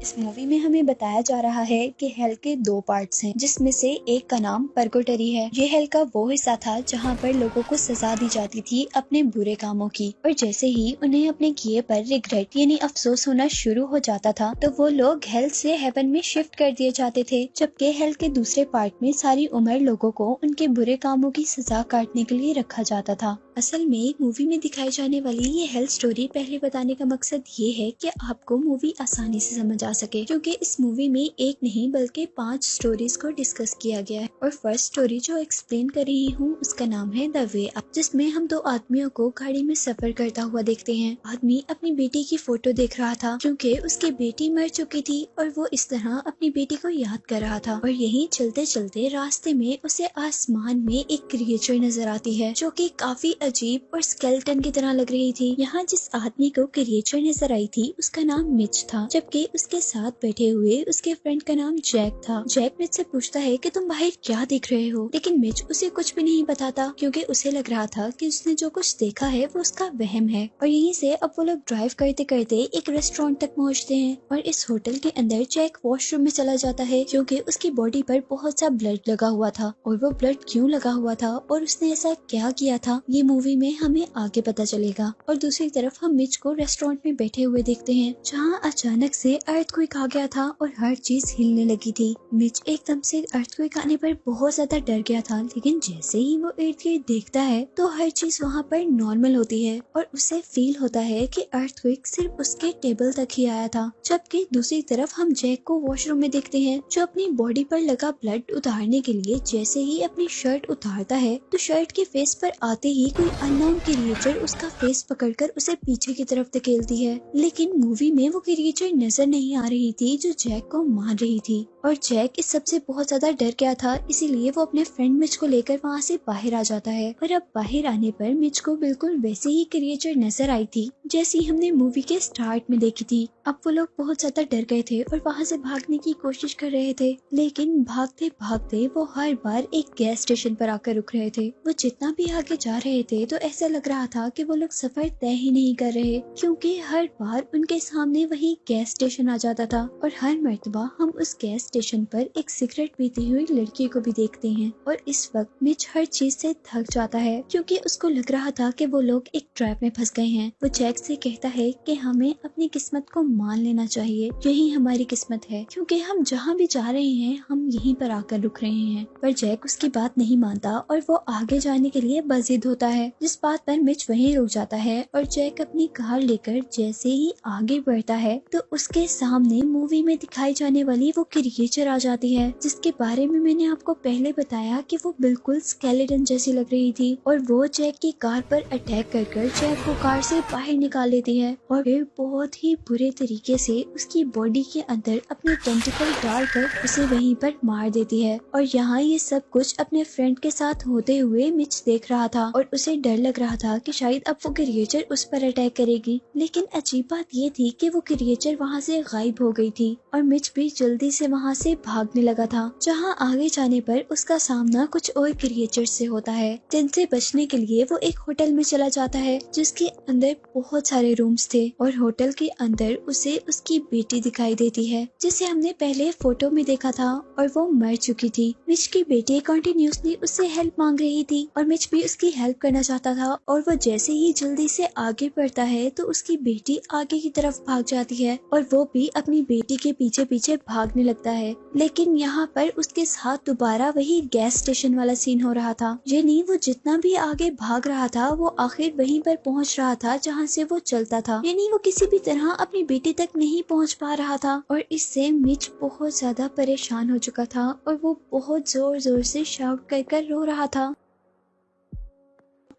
इस मूवी में हमें बताया जा रहा है कि हेल के दो पार्ट्स हैं, जिसमें से एक का नाम परकोटरी है। ये हेल का वो हिस्सा था जहाँ पर लोगों को सजा दी जाती थी अपने बुरे कामों की, और जैसे ही उन्हें अपने किए पर रिग्रेट यानी अफसोस होना शुरू हो जाता था तो वो लोग हेल से हेवन में शिफ्ट कर दिए जाते थे। जबकि हेल के दूसरे पार्ट में सारी उम्र लोगों को उनके बुरे कामों की सजा काटने के लिए रखा जाता था। असल में मूवी में दिखाई जाने वाली ये हेल स्टोरी पहले बताने का मकसद ये है कि आपको मूवी आसानी से समझ आ सके, क्योंकि इस मूवी में एक नहीं बल्कि 5 स्टोरीज को डिस्कस किया गया है। और फर्स्ट स्टोरी जो एक्सप्लेन कर रही हूँ उसका नाम है द वे अप, जिसमें हम दो आदमियों को गाड़ी में सफर करता हुआ देखते हैं। आदमी अपनी बेटी की फोटो देख रहा था क्योंकि उसकी बेटी मर चुकी थी और वो इस तरह अपनी बेटी को याद कर रहा था। और यही चलते चलते रास्ते में उसे आसमान में एक क्रिएचर नजर आती है जो कि काफी अजीब और स्केलेटन की तरह लग रही थी। यहाँ जिस आदमी को क्रिएचर नजर आई थी उसका नाम मिच था, जबकि उसके साथ बैठे हुए उसके फ्रेंड का नाम जैक था। जैक मिच से पूछता है कि तुम बाहर क्या देख रहे हो, लेकिन मिच उसे कुछ भी नहीं बताता क्योंकि उसे लग रहा था कि उसने जो कुछ देखा है वो उसका वहम है। और यहीं से अब वो लोग ड्राइव करते करते एक रेस्टोरेंट तक पहुँचते हैं और इस होटल के अंदर जैक वॉशरूम में चला जाता है क्योंकि उसकी बॉडी पर बहुत सा ब्लड लगा हुआ था। और वो ब्लड क्यों लगा हुआ था और उसने ऐसा क्या किया था ये मूवी में हमें आगे पता चलेगा। और दूसरी तरफ हम मिच को रेस्टोरेंट में बैठे हुए देखते हैं जहाँ अचानक से अर्थक्वेक आ गया था और हर चीज हिलने लगी थी। मिच एकदम से अर्थक्वेक आने पर बहुत ज्यादा डर गया था, लेकिन जैसे ही वो इर्द गिर्द देखता है तो हर चीज वहाँ पर नॉर्मल होती है और उसे फील होता है कि अर्थक्वेक सिर्फ उसके टेबल तक ही आया था। जबकि दूसरी तरफ हम जैक को वॉशरूम में देखते हैं जो अपनी बॉडी पर लगा ब्लड उतारने के लिए जैसे ही अपनी शर्ट उतारता है तो शर्ट के फेस पर आते ही कोई अननोन क्रिएचर उसका फेस पकड़कर उसे पीछे की तरफ धकेलती है। लेकिन मूवी में वो क्रिएचर नजर नहीं आ रही थी जो जैक को मार रही थी और जैक इस सबसे बहुत ज्यादा डर गया था, इसीलिए वो अपने फ्रेंड मिच को लेकर वहाँ से बाहर आ जाता है। और अब बाहर आने पर मिच को बिल्कुल वैसे ही क्रिएचर नजर आई थी जैसी हमने मूवी के स्टार्ट में देखी थी। अब वो लोग बहुत ज्यादा डर गए थे और वहाँ से भागने की कोशिश कर रहे थे, लेकिन भागते भागते वो हर बार एक गैस स्टेशन पर आकर रुक रहे थे। वो जितना भी आगे जा रहे थे तो ऐसा लग रहा था कि वो लोग सफर तय ही नहीं कर रहे, क्योंकि हर बार उनके सामने वही गैस स्टेशन आ जाता था। और हर मर्तबा हम उस गैस स्टेशन पर एक सिगरेट पीती हुई लड़की को भी देखते हैं। और इस वक्त मिच हर चीज से थक जाता है क्योंकि उसको लग रहा था कि वो लोग एक ट्रैप में फंस गए हैं। वो जैक से कहता है कि हमें अपनी किस्मत को मान लेना चाहिए, यही हमारी किस्मत है, क्योंकि हम जहाँ भी जा रहे हैं हम यहीं पर आकर रुक रहे हैं। पर जैक उसकी बात नहीं मानता और वो आगे जाने के लिए बजिद होता है, जिस बात पर मिच वहीं रुक जाता है। और जैक अपनी कार लेकर जैसे ही आगे बढ़ता है तो उसके सामने मूवी में दिखाई जाने वाली वो क्रिएचर आ जाती है, जिसके बारे में मैंने आपको पहले बताया कि वो बिल्कुल स्केलेटन जैसी लग रही थी। और वो जैक की कार पर अटैक कर जैक को कार से बाहर निकाल लेती है और फिर बहुत ही बुरे तरीके से उसकी बॉडी के अंदर अपने टेंटिकल डालकर उसे वहीं पर मार देती है। और यहाँ ये सब कुछ अपने फ्रेंड के साथ होते हुए मिच देख रहा था और उसे डर लग रहा था कि शायद अब वो क्रिएचर उस पर अटैक करेगी। लेकिन अजीब बात ये थी कि वो क्रिएचर वहाँ से गायब हो गई थी और मिच भी जल्दी से वहाँ से भागने लगा था, जहाँ आगे जाने पर उसका सामना कुछ और क्रिएचर से होता है, जिनसे बचने के लिए वो एक होटल में चला जाता है जिसके अंदर बहुत सारे रूम्स थे। और होटल के अंदर उसे उसकी बेटी दिखाई देती है जिसे हमने पहले फोटो में देखा था और वो मर चुकी थी। मिच की बेटी कंटिन्यूअसली उससे हेल्प मांग रही थी और मिच भी उसकी हेल्प करना चाहता था। और वो जैसे ही जल्दी से आगे बढ़ता है तो उसकी बेटी आगे की तरफ भाग जाती है और वो भी अपनी बेटी के पीछे पीछे भागने लगता है। लेकिन यहाँ पर उसके साथ दोबारा वही गैस स्टेशन वाला सीन हो रहा था, यानी वो जितना भी आगे भाग रहा था वो आखिर वहीं पर पहुँच रहा था जहाँ से वो चलता था, यानी वो किसी भी तरह अपनी बेटी तक नहीं पहुँच पा रहा था। और इससे मिच बहुत ज्यादा परेशान हो चुका था और वो बहुत जोर जोर से शाउट कर रो रहा था।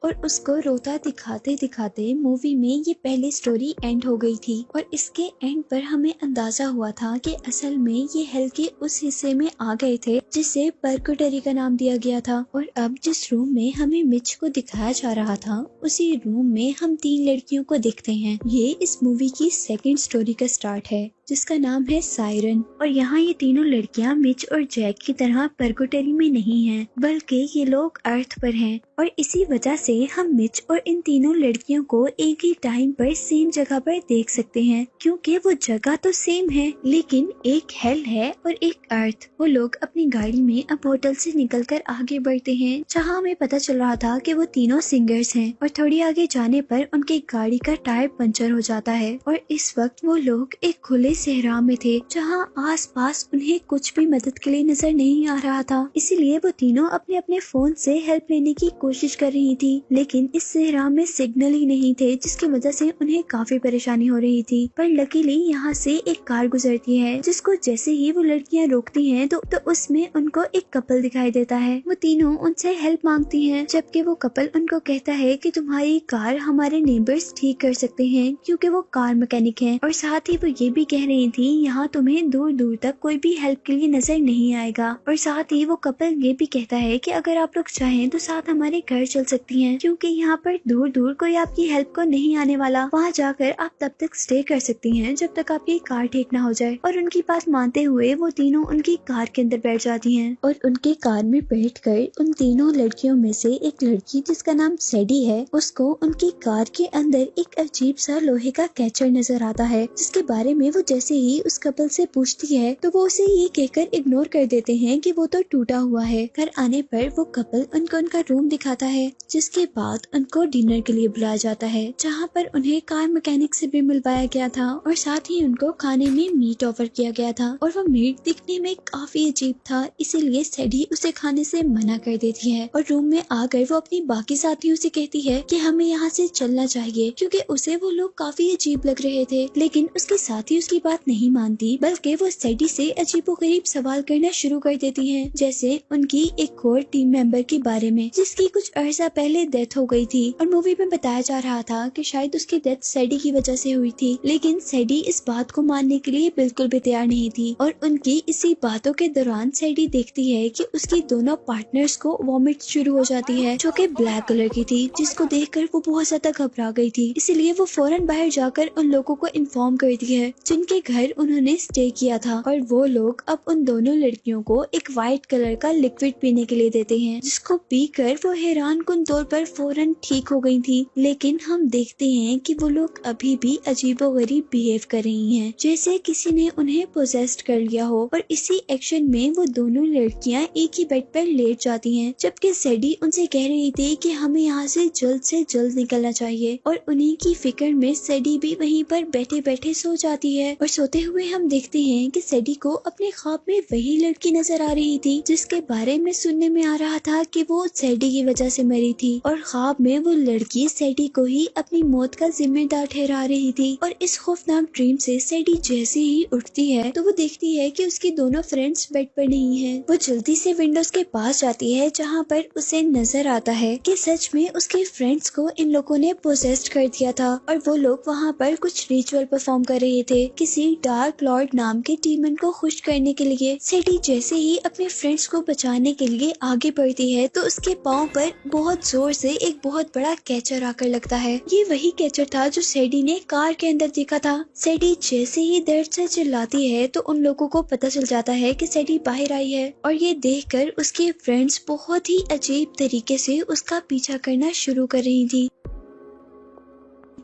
और उसको रोता दिखाते दिखाते मूवी में ये पहली स्टोरी एंड हो गई थी। और इसके एंड पर हमें अंदाजा हुआ था कि असल में ये हेल के उस हिस्से में आ गए थे जिसे परकोटरी का नाम दिया गया था। और अब जिस रूम में हमें मिच को दिखाया जा रहा था उसी रूम में हम 3 लड़कियों को देखते हैं। ये इस मूवी की सेकंड स्टोरी का स्टार्ट है। जिसका नाम है सायरन। और यहाँ ये तीनों लड़कियाँ मिच और जैक की तरह पर्गोटरी में नहीं हैं, बल्कि ये लोग अर्थ पर हैं। और इसी वजह से हम मिच और इन तीनों लड़कियों को एक ही टाइम पर सेम जगह पर देख सकते हैं, क्योंकि वो जगह तो सेम है लेकिन एक हेल है और एक अर्थ। वो लोग अपनी गाड़ी में अब होटल से निकलकर आगे बढ़ते हैं, जहाँ हमें पता चल रहा था कि वो तीनों सिंगर्स हैं। और थोड़ी आगे जाने पर उनकी गाड़ी का टायर पंचर हो जाता है और इस वक्त वो लोग एक खुले सहरा में थे, जहाँ आसपास उन्हें कुछ भी मदद के लिए नजर नहीं आ रहा था। इसीलिए वो तीनों अपने अपने फोन से हेल्प लेने की कोशिश कर रही थी, लेकिन इस सहरा में सिग्नल ही नहीं थे, जिसकी वजह से उन्हें काफी परेशानी हो रही थी। पर लकीली यहाँ से एक कार गुजरती है, जिसको जैसे ही वो लड़कियाँ रोकती हैं तो उसमें उनको एक कपल दिखाई देता है। वो तीनों उनसे हेल्प मांगती हैं, जबकि वो कपल उनको कहता है कि तुम्हारी कार हमारे नेबर्स ठीक कर सकते हैं, क्योंकि वो कार मैकेनिक हैं। और साथ ही वो ये भी कह रही थी यहाँ तुम्हें दूर दूर तक कोई भी हेल्प के लिए नजर नहीं आएगा। और साथ ही वो कपल ये भी कहता है कि अगर आप लोग चाहें तो साथ हमारे घर चल सकती हैं, क्योंकि यहाँ पर दूर दूर कोई आपकी हेल्प को नहीं आने वाला। वहाँ जाकर आप तब तक स्टे कर सकती हैं जब तक आपकी कार ठीक ना हो जाए। और उनकी बात मानते हुए वो तीनों उनकी कार के अंदर बैठ जाती हैं। और उनकी कार में बैठकर उन तीनों लड़कियों में से एक लड़की, जिसका नाम सैडी है, उसको उनकी कार के अंदर एक अजीब सा लोहे का कैचर नजर आता है, जिसके बारे में वो जैसे ही उस कपल से पूछती है तो वो उसे ये कहकर इग्नोर कर देते हैं कि वो तो टूटा हुआ है। घर आने पर वो कपल उनको उनका रूम दिखाता है, जिसके बाद उनको डिनर के लिए बुलाया जाता है, जहाँ पर उन्हें कार मैकेनिक से भी मिलवाया गया था और साथ ही उनको खाने में मीट ऑफर किया गया था। और वो मीट दिखने में काफी अजीब था, इसीलिए सैडी उसे खाने से मना कर देती है। और रूम में आकर वो अपनी बाकी साथियों से कहती है कि हमें यहाँ से चलना चाहिए, क्योंकि उसे वो लोग काफी अजीब लग रहे थे। लेकिन उसके साथी उसकी बात नहीं मानती, बल्कि वो सैडी से अजीबोगरीब सवाल करना शुरू कर देती हैं, जैसे उनकी एक और टीम मेंबर के बारे में, जिसकी कुछ अरसा पहले डेथ हो गई थी। और मूवी में बताया जा रहा था कि शायद उसकी डेथ सैडी की वजह से हुई थी, लेकिन सैडी इस बात को मानने के लिए बिल्कुल भी तैयार नहीं थी। और उनकी इसी बातों के दौरान सैडी देखती है कि उसकी दोनों पार्टनर्स को वॉमिट शुरू हो जाती है, जो कि ब्लैक कलर की थी, जिसको देखकर वो बहुत ज्यादा घबरा गई थी। इसीलिए वो फौरन बाहर जाकर उन लोगों को इन्फॉर्म करती है जिनके घर उन्होंने स्टे किया था। और वो लोग अब उन दोनों लड़कियों को एक व्हाइट कलर का लिक्विड पीने के लिए देते हैं, जिसको पीकर वो हैरान कुन तौर पर फौरन ठीक हो गई थी। लेकिन हम देखते हैं कि वो लोग अभी भी अजीबोगरीब बिहेव कर रही हैं, जैसे किसी ने उन्हें पोजेस्ड कर लिया हो। और इसी एक्शन में वो दोनों लड़कियां एक ही बेड पर लेट जाती हैं, जबकि सैडी उनसे कह रही थी कि हमें यहाँ से जल्द निकलना चाहिए। और उन्हीं की फिक्र में सैडी भी वहीं पर बैठे बैठे सो जाती है। और सोते हुए हम देखते हैं कि सैडी को अपने ख्वाब में वही लड़की नजर आ रही थी, जिसके बारे में सुनने में आ रहा था कि वो सैडी की वजह से मरी थी। और ख्वाब में वो लड़की सैडी को ही अपनी मौत का जिम्मेदार ठहरा रही थी। और इस खौफनाक ड्रीम से सैडी जैसे ही उठती है तो वो देखती है कि उसकी दोनों फ्रेंड्स बेड पर नहीं है। वो जल्दी से विंडोज के पास जाती है, जहाँ पर उसे नजर आता है कि सच में उसके फ्रेंड्स को इन लोगों ने पोजेस्ड कर दिया था। और वो लोग वहाँ पर कुछ रिचुअल परफॉर्म कर रहे थे किसी डार्क लॉर्ड नाम के डीमन को खुश करने के लिए। सैडी जैसे ही अपने फ्रेंड्स को बचाने के लिए आगे बढ़ती है तो उसके पाँव पर बहुत जोर से एक बहुत बड़ा कैचर आकर लगता है। ये वही कैचर था जो सैडी ने कार के अंदर देखा था। सैडी जैसे ही दर्द से चिल्लाती है तो उन लोगों को पता चल जाता है कि सैडी बाहर आई है। और ये देखकर उसके फ्रेंड्स बहुत ही अजीब तरीके से उसका पीछा करना शुरू कर रही थी।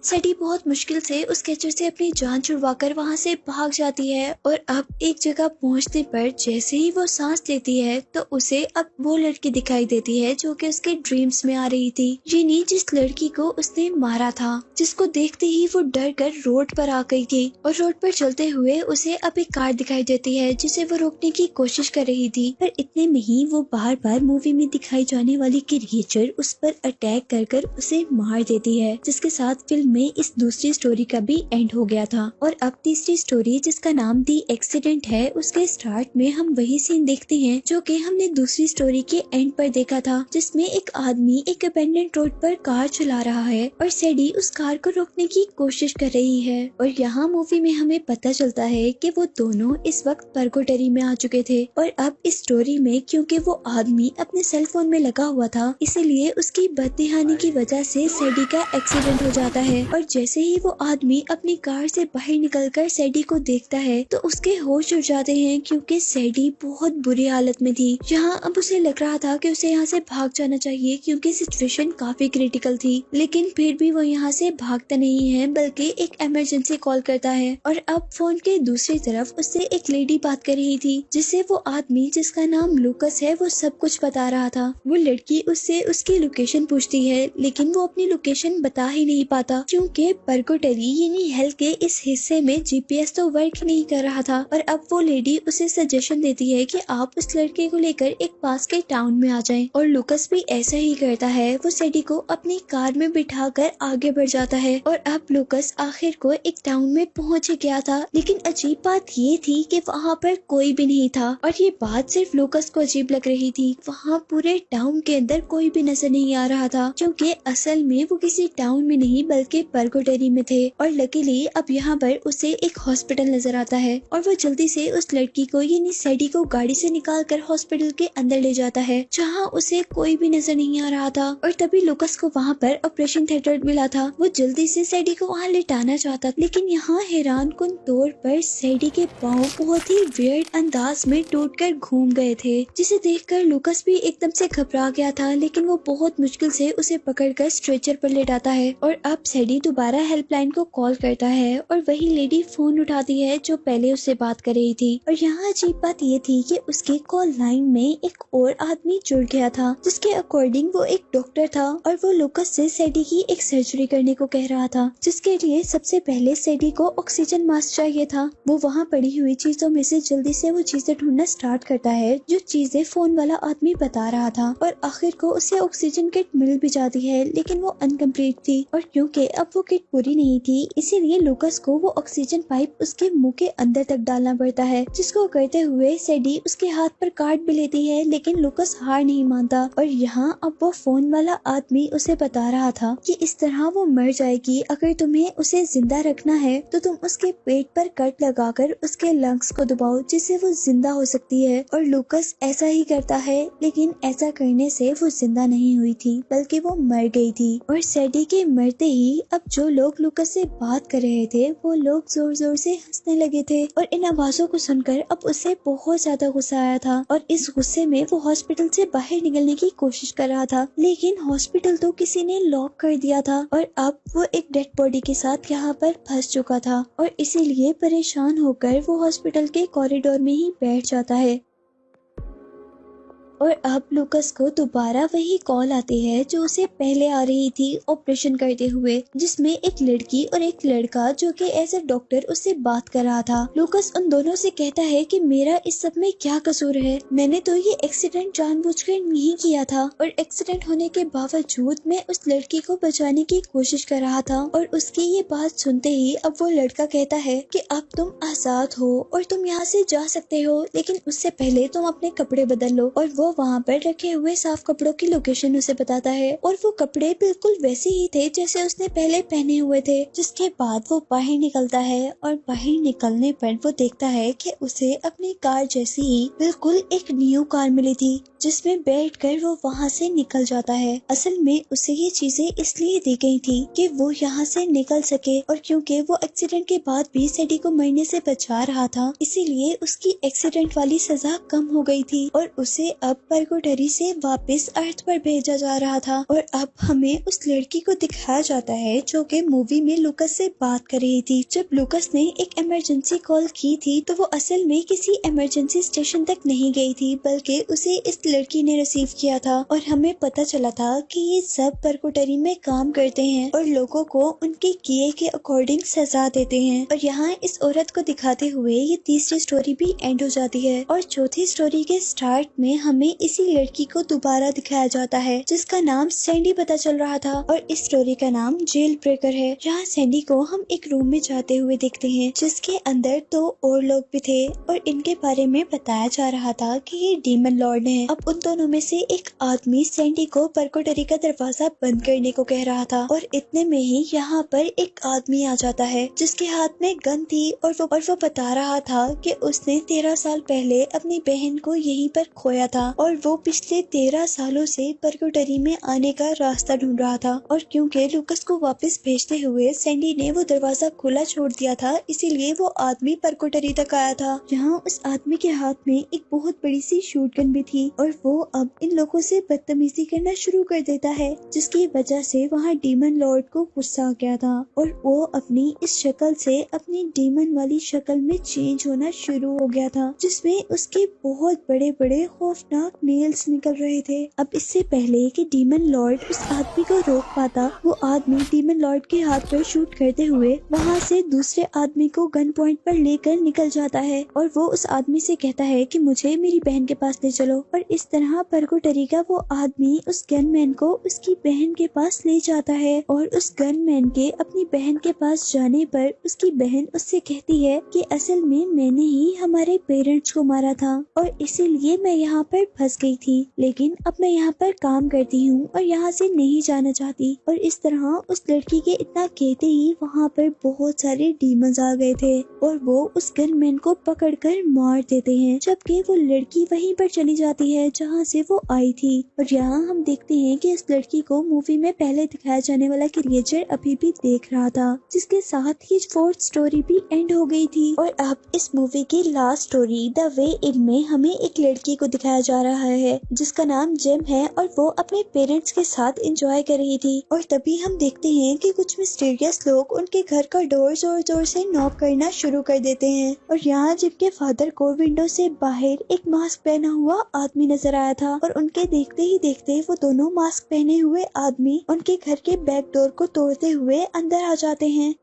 सैडी बहुत मुश्किल से उस कैचर से अपनी जान छुड़वाकर वहाँ से भाग जाती है। और अब एक जगह पहुँचने पर जैसे ही वो सांस लेती है तो उसे अब वो लड़की दिखाई देती है जो कि उसके ड्रीम्स में आ रही थी, जिनी जिस लड़की को उसने मारा था, जिसको देखते ही वो डर कर रोड पर आ गई थी। और रोड पर चलते हुए उसे अब एक कार दिखाई देती है जिसे वो रोकने की कोशिश कर रही थी। पर इतने में ही वो बार बार मूवी में दिखाई जाने वाली क्रिएचर उस पर अटैक कर उसे मार देती है, जिसके साथ फिल्म में इस दूसरी स्टोरी का भी एंड हो गया था। और अब तीसरी स्टोरी, जिसका नाम दी एक्सीडेंट है, उसके स्टार्ट में हम वही सीन देखते हैं जो कि हमने दूसरी स्टोरी के एंड पर देखा था, जिसमें एक आदमी एक अबैंडन रोड पर कार चला रहा है और सैडी उस कार को रोकने की कोशिश कर रही है। और यहाँ मूवी में हमें पता चलता है कि वो दोनों इस वक्त पर्गोटरी में आ चुके थे। और अब इस स्टोरी में क्योंकि वो आदमी अपने सेल फोन में लगा हुआ था, इसीलिए उसकी बददिहानी की वजह से सैडी का एक्सीडेंट हो जाता है है और जैसे ही वो आदमी अपनी कार से बाहर निकलकर सैडी को देखता है तो उसके होश उड़ जाते हैं, क्योंकि सैडी बहुत बुरी हालत में थी। यहाँ अब उसे लग रहा था कि उसे यहाँ से भाग जाना चाहिए, क्योंकि सिचुएशन काफी क्रिटिकल थी, लेकिन फिर भी वो यहाँ से भागता नहीं है बल्कि एक इमरजेंसी कॉल करता है। और अब फोन के दूसरी तरफ उससे एक लेडी बात कर रही थी, जिससे वो आदमी जिसका नाम लूकस है वो सब कुछ बता रहा था। वो लड़की उससे उसकी लोकेशन पूछती है, लेकिन वो अपनी लोकेशन बता ही नहीं पाता, क्योंकि पर्कोटरी यानी हेल के इस हिस्से में जीपीएस तो वर्क नहीं कर रहा था। और अब वो लेडी उसे सजेशन देती है कि आप उस लड़के को लेकर एक पास के टाउन में आ जाएं। और लूकस भी ऐसा ही करता है। वो सैडी को अपनी कार में बिठाकर आगे बढ़ जाता है और अब लूकस आखिर को एक टाउन में पहुंच गया था। लेकिन अजीब बात ये थी कि वहाँ पर कोई भी नहीं था, और ये बात सिर्फ लूकस को अजीब लग रही थी। वहाँ पूरे टाउन के अंदर कोई भी नजर नहीं आ रहा था, क्योंकि असल में वो किसी टाउन में नहीं बल्कि पर्कोटरी में थे। और लकीली अब यहाँ पर उसे एक हॉस्पिटल नजर आता है और वो जल्दी से उस लड़की को यानी सैडी को गाड़ी से निकालकर हॉस्पिटल के अंदर ले जाता है, जहाँ उसे कोई भी नजर नहीं आ रहा था। और तभी लूकस को वहाँ पर ऑपरेशन थिएटर मिला था। वो जल्दी से सैडी को वहाँ लेटाना चाहता, लेकिन यहाँ हैरान कुन तौर पर सैडी के पाँव बहुत ही वियर्ड अंदाज में टूटकर घूम गए थे, जिसे देखकर लूकस भी एकदम से घबरा गया था। लेकिन वो बहुत मुश्किल से उसे पकड़कर स्ट्रेचर पर लेटाता है। और अब सैडी दोबारा हेल्पलाइन को कॉल करता है और वही लेडी फोन उठाती है जो पहले उससे बात कर रही थी। और यहाँ अजीब बात ये थी कि उसके कॉल लाइन में एक और आदमी जुड़ गया था, जिसके अकॉर्डिंग वो एक डॉक्टर था और वो लूकस से सैडी की एक सर्जरी करने को कह रहा था, जिसके लिए सबसे पहले सैडी को ऑक्सीजन मास्क चाहिए था। वो वहाँ पड़ी हुई चीजों में से जल्दी से वो चीजें ढूंढना स्टार्ट करता है जो चीजें फोन वाला आदमी बता रहा था। और आखिर को उसे ऑक्सीजन किट मिल भी जाती है, लेकिन वो अनकम्प्लीट थी। और क्योंकि अब वो किट पूरी नहीं थी, इसीलिए लूकस को वो ऑक्सीजन पाइप उसके मुंह के अंदर तक डालना पड़ता है, जिसको करते हुए सैडी उसके हाथ पर काट भी लेती है। लेकिन लूकस हार नहीं मानता। और यहाँ अब वो फोन वाला आदमी उसे बता रहा था कि इस तरह वो मर जाएगी। अगर तुम्हें उसे जिंदा रखना है तो तुम उसके पेट पर कट लगाकर उसके लंग्स को दबाओ, जिससे वो जिंदा हो सकती है। और लूकस ऐसा ही करता है, लेकिन ऐसा करने से वो जिंदा नहीं हुई थी बल्कि वो मर गई थी। और सैडी के मरते ही अब जो लोग लूकस से बात कर रहे थे वो लोग जोर जोर से हंसने लगे थे। और इन आवाजों को सुनकर अब उसे बहुत ज्यादा गुस्सा आया था, और इस गुस्से में वो हॉस्पिटल से बाहर निकलने की कोशिश कर रहा था, लेकिन हॉस्पिटल तो किसी ने लॉक कर दिया था। और अब वो एक डेड बॉडी के साथ यहाँ पर फंस चुका था, और इसीलिए परेशान होकर वो हॉस्पिटल के कॉरिडोर में ही बैठ जाता है। और अब लूकस को दोबारा वही कॉल आती है जो उसे पहले आ रही थी ऑपरेशन करते हुए, जिसमें एक लड़की और एक लड़का जो कि एज ए डॉक्टर उससे बात कर रहा था। लूकस उन दोनों से कहता है कि मेरा इस सब में क्या कसूर है, मैंने तो ये एक्सीडेंट जानबूझकर नहीं किया था। और एक्सीडेंट होने के बावजूद मैं उस लड़की को बचाने की कोशिश कर रहा था। और उसकी ये बात सुनते ही अब वो लड़का कहता है कि अब तुम आजाद हो और तुम यहाँ से जा सकते हो, लेकिन उससे पहले तुम अपने कपड़े बदल लो। और वो वहाँ पर रखे हुए साफ कपड़ों की लोकेशन उसे बताता है, और वो कपड़े बिल्कुल वैसे ही थे जैसे उसने पहले पहने हुए थे। जिसके बाद वो बाहर निकलता है, और बाहर निकलने पर वो देखता है कि उसे अपनी कार जैसी ही बिल्कुल एक न्यू कार मिली थी, जिसमें बैठकर वो वहाँ से निकल जाता है। असल में उसे ये चीजें इसलिए दी गई थी कि वो यहाँ से निकल सके, और क्योंकि वो एक्सीडेंट के बाद भी सैडी को मरने से बचा रहा था, इसीलिए उसकी एक्सीडेंट वाली सजा कम हो गई थी और उसे अब पर्कोटरी से वापस अर्थ पर भेजा जा रहा था। और अब हमें उस लड़की को दिखाया जाता है जो कि मूवी में लूकस से बात कर रही थी। जब लूकस ने एक इमरजेंसी कॉल की थी तो वो असल में किसी इमरजेंसी स्टेशन तक नहीं गई थी, बल्कि उसे इस लड़की ने रिसीव किया था। और हमें पता चला था कि ये सब पर्कोटरी में काम करते हैं और लोगों को उनके किए के अकॉर्डिंग सजा देते हैं। और यहाँ इस औरत को दिखाते हुए ये तीसरी स्टोरी भी एंड हो जाती है। और चौथी स्टोरी के स्टार्ट में हमें इसी लड़की को दोबारा दिखाया जाता है, जिसका नाम सैंडी पता चल रहा था, और इस स्टोरी का नाम जेल ब्रेकर है। जहाँ सैंडी को हम एक रूम में जाते हुए देखते हैं, जिसके अंदर 2 और लोग भी थे, और इनके बारे में बताया जा रहा था कि ये डीमन लॉर्ड हैं। अब उन दोनों में से एक आदमी सैंडी को पर्कोटरी का दरवाजा बंद करने को कह रहा था, और इतने में ही यहाँ पर एक आदमी आ जाता है जिसके हाथ में गन थी, और वो बता रहा था कि उसने 13 साल पहले अपनी बहन को यहीं पर खोया था। और वो पिछले 13 सालों से परकोटरी में आने का रास्ता ढूंढ रहा था। और क्योंकि लूकस को वापस भेजते हुए सैंडी ने वो दरवाजा खुला छोड़ दिया था, इसीलिए वो आदमी परकोटरी तक आया था, जहाँ उस आदमी के हाथ में एक बहुत बड़ी सी शूटगन भी थी। और वो अब इन लोगों से बदतमीजी करना शुरू कर देता है, जिसकी वजह से वहाँ डीमन लॉर्ड को गुस्सा आ गया था और वो अपनी इस शक्ल से अपनी डीमन वाली शक्ल में चेंज होना शुरू हो गया था, जिसमें उसके बहुत बड़े बड़े खौफनाक नेल्स निकल रहे थे। अब इससे पहले कि डीमन लॉर्ड उस आदमी को रोक पाता, वो आदमी डीमन लॉर्ड के हाथ पर शूट करते हुए वहाँ से दूसरे आदमी को गन पॉइंट पर लेकर निकल जाता है और वो उस आदमी से कहता है कि मुझे मेरी बहन के पास ले चलो। और इस तरह परकोटरी का वो आदमी उस गनमैन को उसकी बहन के पास ले जाता है और उस गनमैन के अपनी बहन के पास जाने पर उसकी बहन उससे कहती है कि असल में मैंने ही हमारे पेरेंट्स को मारा था और इसीलिए मैं यहाँ पर फंस गई थी, लेकिन अब मैं यहाँ पर काम करती हूँ और यहाँ से नहीं जाना चाहती। और इस तरह उस लड़की के इतना कहते ही वहाँ पर बहुत सारे डीमंस आ गए थे और वो उस गनमैन को पकड़कर मार देते हैं, जबकि वो लड़की वहीं पर चली जाती है जहाँ से वो आई थी। और यहाँ हम देखते हैं कि इस लड़की को मूवी में पहले दिखाया जाने वाला क्रिएचर अभी भी देख रहा था, जिसके साथ ही फोर्थ स्टोरी भी एंड हो गई थी। और अब इस मूवी की लास्ट स्टोरी द वे इन में हमें एक लड़की को दिखाया जा रहा है जिसका नाम जेम है और वो अपने पेरेंट्स के साथ एंजॉय कर रही थी। और तभी हम देखते हैं कि कुछ मिस्टीरियस लोग उनके घर का डोर जोर जोर से नॉक करना शुरू कर देते हैं और यहाँ जेम के फादर को विंडो से बाहर एक मास्क पहना हुआ आदमी नजर आया था और उनके देखते ही देखते वो दोनों मास्क पहने हुए आदमी उनके घर के बैक डोर को तोड़ते हुए अंदर आ जाते हैं।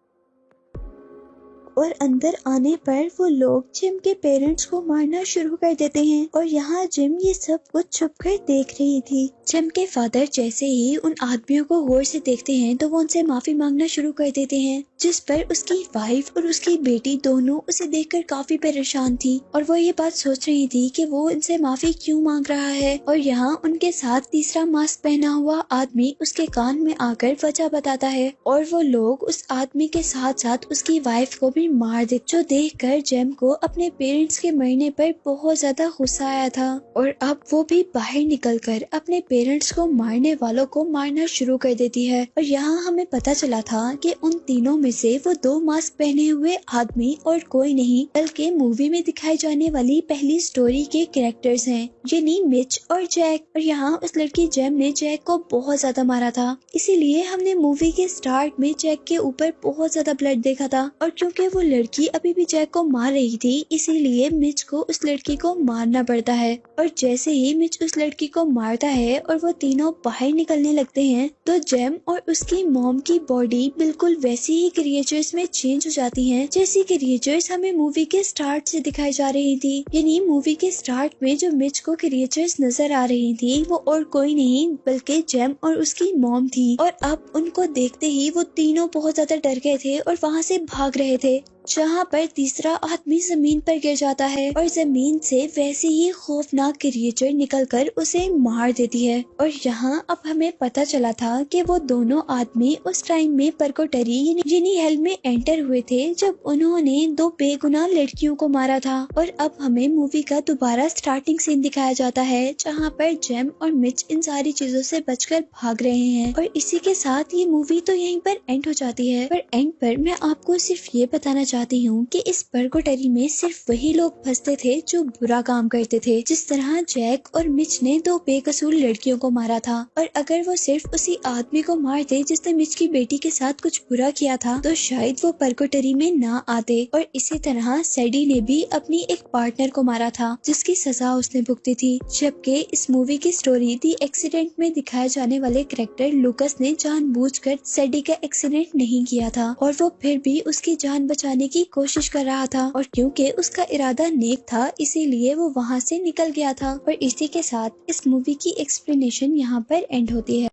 और अंदर आने पर वो लोग जिम के पेरेंट्स को मारना शुरू कर देते हैं और यहाँ जिम ये सब कुछ छुपकर देख रही थी। जिम के फादर जैसे ही उन आदमियों को गौर से देखते हैं तो वो उनसे माफी मांगना शुरू कर देते हैं, जिस पर उसकी वाइफ और उसकी बेटी दोनों उसे देखकर काफी परेशान थी और वो ये बात सोच रही थी कि वो इनसे माफी क्यों मांग रहा है। और यहाँ उनके साथ तीसरा मास्क पहना हुआ आदमी उसके कान में आकर वजह बताता है और वो लोग उस आदमी के साथ साथ उसकी वाइफ को भी मार दे, जो देखकर जेम को अपने पेरेंट्स के मरने पर बहुत ज्यादा गुस्सा आया था। और अब वो भी बाहर निकलकर अपने पेरेंट्स को मारने वालों को मारना शुरू कर देती है। और यहाँ हमें पता चला था कि उन तीनों में से वो 2 मास्क पहने हुए आदमी और कोई नहीं बल्कि मूवी में दिखाई जाने वाली पहली स्टोरी के कैरेक्टर्स हैं, यानी मिच और जैक। और यहाँ उस लड़की जेम ने जैक को बहुत ज्यादा मारा था, इसीलिए हमने मूवी के स्टार्ट में जैक के ऊपर बहुत ज्यादा ब्लड देखा था। और क्योंकि वो लड़की अभी भी जैक को मार रही थी, इसीलिए मिच को उस लड़की को मारना पड़ता है। और जैसे ही मिच उस लड़की को मारता है और वो तीनों बाहर निकलने लगते हैं तो जेम और उसकी मॉम की बॉडी बिल्कुल वैसी ही क्रिएचर्स में चेंज हो जाती हैं जैसी क्रिएचर्स हमें मूवी के स्टार्ट से दिखाई जा रही थी। यानी मूवी के स्टार्ट में जो मिच को क्रिएचर्स नजर आ रही थी वो और कोई नहीं बल्कि जेम और उसकी मॉम थी। और अब उनको देखते ही वो तीनों बहुत ज्यादा डर गए थे और वहाँ से भाग रहे थे, जहाँ पर तीसरा आदमी जमीन पर गिर जाता है और जमीन से वैसे ही खौफनाक क्रिएचर निकलकर उसे मार देती है। और यहाँ अब हमें पता चला था कि वो दोनों आदमी उस टाइम में परकोटरी यानी हेल में एंटर हुए थे जब उन्होंने 2 बेगुनाह लड़कियों को मारा था। और अब हमें मूवी का दोबारा स्टार्टिंग सीन दिखाया जाता है जहाँ पर जेम और मिच इन सारी चीजों से बचकर भाग रहे हैं। और इसी के साथ ये मूवी तो यहीं पर एंड हो जाती है। पर एंड पर मैं आपको सिर्फ ये बताना चाहती हूँ कि इस परकोटरी में सिर्फ वही लोग फंसते थे जो बुरा काम करते थे, जिस तरह जैक और मिच ने 2 बेकसूर लड़कियों को मारा था। और अगर वो सिर्फ उसी आदमी को मारते जिसने मिच की बेटी के साथ कुछ बुरा किया था तो शायद वो परकोटरी में ना आते। और इसी तरह सैडी ने भी अपनी एक पार्टनर को मारा था जिसकी सजा उसने भुगती थी, जबकि इस मूवी की स्टोरी दी एक्सीडेंट में दिखाए जाने वाले कैरेक्टर लूकस ने जानबूझकर सैडी का एक्सीडेंट नहीं किया था और वो फिर भी उसकी जान बचाने की कोशिश कर रहा था। और क्योंकि उसका इरादा नेक था इसीलिए वो वहाँ से निकल गया था। और इसी के साथ इस मूवी की एक्सप्लेनेशन यहाँ पर एंड होती है।